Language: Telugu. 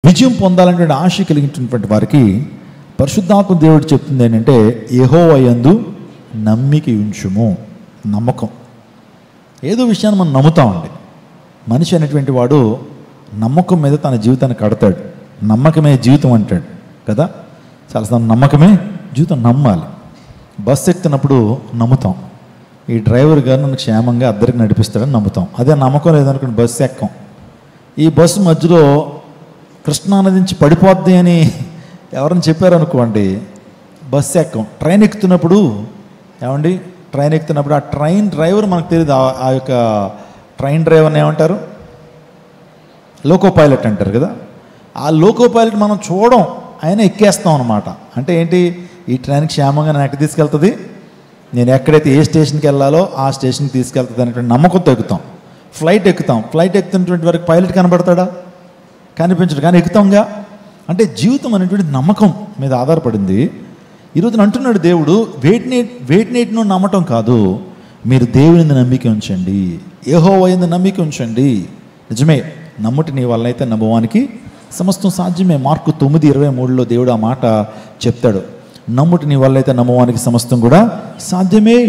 విజయం పొందాలనే ఆశ కలిగినటువంటి వారికి పరిశుద్ధాత్మ దేవుడు చెప్తుంది ఏంటంటే, యెహోవా యందు నమ్మిక ఉంచుము. నమ్మకం. ఏదో విషయాన్ని మనం నమ్ముతామండి. మనిషి అనేటువంటి వాడు నమ్మకం మీద తన జీవితాన్ని కడతాడు. నమ్మకమే జీవితం అంటాడు కదా. చాలాసార్లు నమ్మకమే జీవితం. నమ్మాలి. బస్సు ఎక్కుతున్నప్పుడు నమ్ముతాం, ఈ డ్రైవర్ గారు నన్ను క్షేమంగా అద్దరికి నడిపిస్తాడని నమ్ముతాం. అదే నమ్మకం లేదనుకోండి, బస్సు ఎక్కం. ఈ బస్సు మధ్యలో కృష్ణానది నుంచి పడిపోద్ది అని ఎవరైనా చెప్పారనుకోండి, బస్సు ఎక్కం. ట్రైన్ ఎక్కుతున్నప్పుడు ఏమండి, ట్రైన్ ఎక్కుతున్నప్పుడు ఆ ట్రైన్ డ్రైవర్ మనకు తెలియదు. ఆ యొక్క ట్రైన్ డ్రైవర్ని ఏమంటారు? లోకో పైలట్ అంటారు కదా. ఆ లోకో పైలట్ మనం చూడం, ఆయన ఎక్కేస్తాం అనమాట. అంటే ఏంటి, ఈ ట్రైన్ క్షేమంగా నేను ఎక్కడ తీసుకెళ్తుంది, నేను ఎక్కడైతే ఏ స్టేషన్కి వెళ్ళాలో ఆ స్టేషన్కి తీసుకెళ్తుంది అనేటువంటి నమ్మకంతో ఎక్కుతాం. ఫ్లైట్ ఎక్కుతాం. ఫ్లైట్ ఎక్కుతున్నటువంటి వరకు పైలట్ కనబడతాడా? కనిపించడు, కానీ ఎక్కుతాంగా. అంటే జీవితం అనేటువంటి నమ్మకం మీద ఆధారపడింది. ఈరోజున అంటున్నాడు దేవుడు, వేటినేటినో నమ్మటం కాదు, మీరు దేవుని నమ్మిక ఉంచండి, యెహోవా యందు నమ్మిక ఉంచండి. నిజమే, నమ్ముటి నీ వల్ల అయితే నమ్మవానికి సమస్తం సాధ్యమే. మార్కు 9:23 దేవుడు ఆ మాట చెప్తాడు. నమ్ముటి నీ వల్ల అయితే నమ్మవానికి సమస్తం కూడా సాధ్యమే.